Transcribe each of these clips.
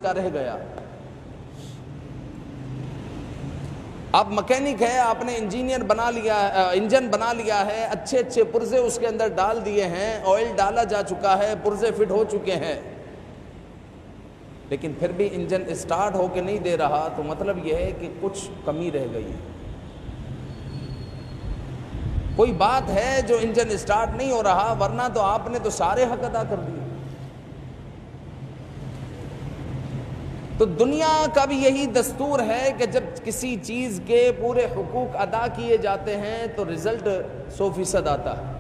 کا رہ گیا. اب مکینک ہے، آپ نے انجن بنا لیا ہے، اچھے اچھے پرزے اس کے اندر ڈال دیے ہیں، آئل ڈالا جا چکا ہے، پرزے فٹ ہو چکے ہیں، لیکن پھر بھی انجن اسٹارٹ ہو کے نہیں دے رہا، تو مطلب یہ ہے کہ کچھ کمی رہ گئی. کوئی بات ہے جو انجن اسٹارٹ نہیں ہو رہا، ورنہ تو آپ نے تو سارے حق ادا کر دیے. تو دنیا کا بھی یہی دستور ہے کہ جب کسی چیز کے پورے حقوق ادا کیے جاتے ہیں تو رزلٹ 100% آتا ہے.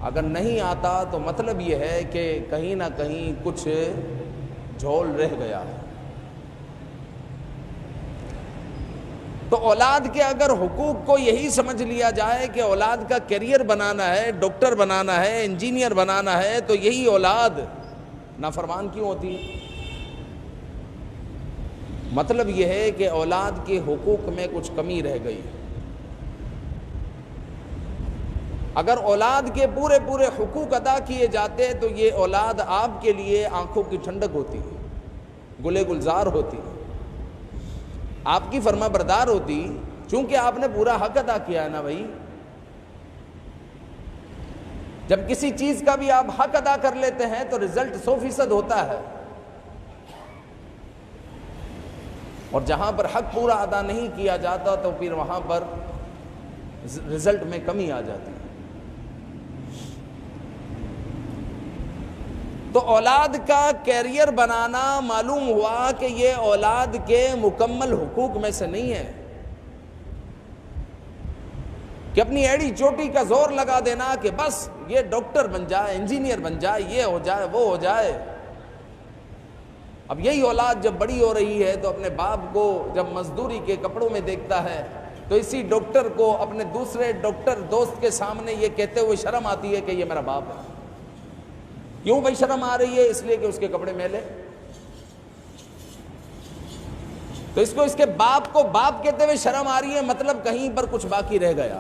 اگر نہیں آتا تو مطلب یہ ہے کہ کہیں نہ کہیں کچھ جھول رہ گیا ہے. تو اولاد کے اگر حقوق کو یہی سمجھ لیا جائے کہ اولاد کا کیریئر بنانا ہے، ڈاکٹر بنانا ہے، انجینئر بنانا ہے، تو یہی اولاد نافرمان کیوں ہوتی ہے؟ مطلب یہ ہے کہ اولاد کے حقوق میں کچھ کمی رہ گئی. اگر اولاد کے پورے حقوق ادا کیے جاتے تو یہ اولاد آپ کے لیے آنکھوں کی ٹھنڈک ہوتی، گلے گلزار ہوتی، آپ کی فرما بردار ہوتی، چونکہ آپ نے پورا حق ادا کیا ہے نا بھائی. جب کسی چیز کا بھی آپ حق ادا کر لیتے ہیں تو رزلٹ 100% ہوتا ہے، اور جہاں پر حق پورا ادا نہیں کیا جاتا تو پھر وہاں پر رزلٹ میں کمی آ جاتی ہے. تو اولاد کا کیریئر بنانا معلوم ہوا کہ یہ اولاد کے مکمل حقوق میں سے نہیں ہے کہ اپنی ایڑی چوٹی کا زور لگا دینا کہ بس یہ ڈاکٹر بن جائے، انجینئر بن جائے، یہ ہو جائے، وہ ہو جائے. اب یہی اولاد جب بڑی ہو رہی ہے تو اپنے باپ کو جب مزدوری کے کپڑوں میں دیکھتا ہے تو اسی ڈاکٹر کو اپنے دوسرے ڈاکٹر دوست کے سامنے یہ کہتے ہوئے شرم آتی ہے کہ یہ میرا باپ ہے. کیوں بھائی شرم آ رہی ہے؟ اس لیے کہ اس کے کپڑے میلے. تو اس کو اس کے باپ کو باپ کہتے ہوئے شرم آ رہی ہے، مطلب کہیں پر کچھ باقی رہ گیا.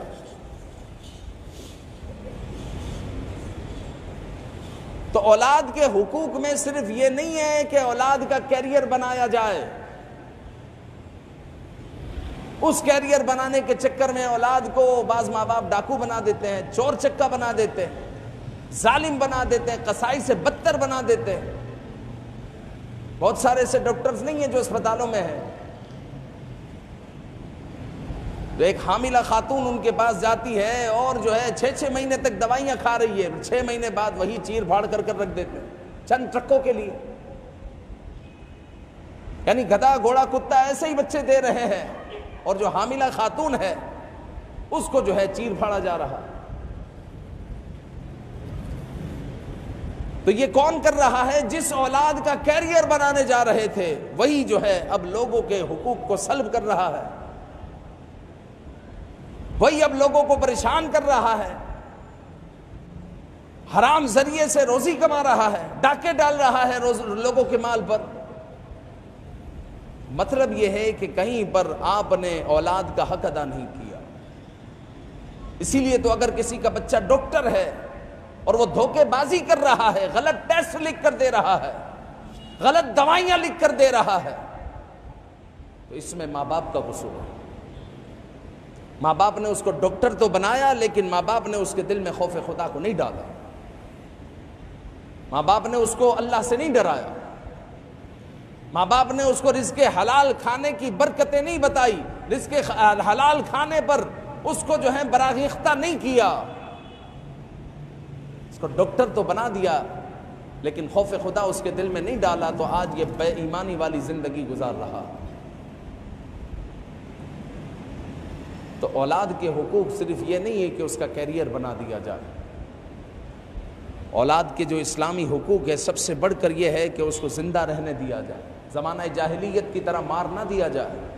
تو اولاد کے حقوق میں صرف یہ نہیں ہے کہ اولاد کا کیریئر بنایا جائے، اس کیریئر بنانے کے چکر میں اولاد کو بعض ماں باپ ڈاکو بنا دیتے ہیں، چور چکا بنا دیتے ہیں، ظالم بنا دیتے ہیں، قصائی سے بدتر بنا دیتے ہیں. بہت سارے ایسے ڈاکٹرز نہیں ہیں جو اسپتالوں میں ہیں، تو ایک حاملہ خاتون ان کے پاس جاتی ہے اور جو ہے 6 مہینے تک دوائیاں کھا رہی ہے، 6 مہینے بعد وہی چیر پھاڑ کر رکھ دیتے ہیں چند ٹرکوں کے لیے. یعنی گدھا گھوڑا کتا ایسے ہی بچے دے رہے ہیں، اور جو حاملہ خاتون ہے اس کو جو ہے چیر پھاڑا جا رہا. تو یہ کون کر رہا ہے؟ جس اولاد کا کیریئر بنانے جا رہے تھے وہی جو ہے اب لوگوں کے حقوق کو سلب کر رہا ہے، وہی اب لوگوں کو پریشان کر رہا ہے، حرام ذریعے سے روزی کما رہا ہے، ڈاکے ڈال رہا ہے لوگوں کے مال پر. مطلب یہ ہے کہ کہیں پر آپ نے اولاد کا حق ادا نہیں کیا. اسی لیے تو اگر کسی کا بچہ ڈاکٹر ہے اور وہ دھوکے بازی کر رہا ہے، غلط ٹیسٹ لکھ کر دے رہا ہے، غلط دوائیاں لکھ کر دے رہا ہے، تو اس میں ماں باپ کا قصور ہے. ماں باپ نے اس کو ڈاکٹر تو بنایا، لیکن ماں باپ نے اس کے دل میں خوف خدا کو نہیں ڈالا، ماں باپ نے اس کو اللہ سے نہیں ڈرایا، ماں باپ نے اس کو رزق حلال کھانے کی برکتیں نہیں بتائی، رزق حلال کھانے پر اس کو جو ہے براگیختہ نہیں کیا. اس کو ڈاکٹر تو بنا دیا لیکن خوف خدا اس کے دل میں نہیں ڈالا، تو آج یہ بے ایمانی والی زندگی گزار رہا. تو اولاد کے حقوق صرف یہ نہیں ہے کہ اس کا کیریئر بنا دیا جائے. اولاد کے جو اسلامی حقوق ہے سب سے بڑھ کر یہ ہے کہ اس کو زندہ رہنے دیا جائے، زمانہ جاہلیت کی طرح مار نہ دیا جائے.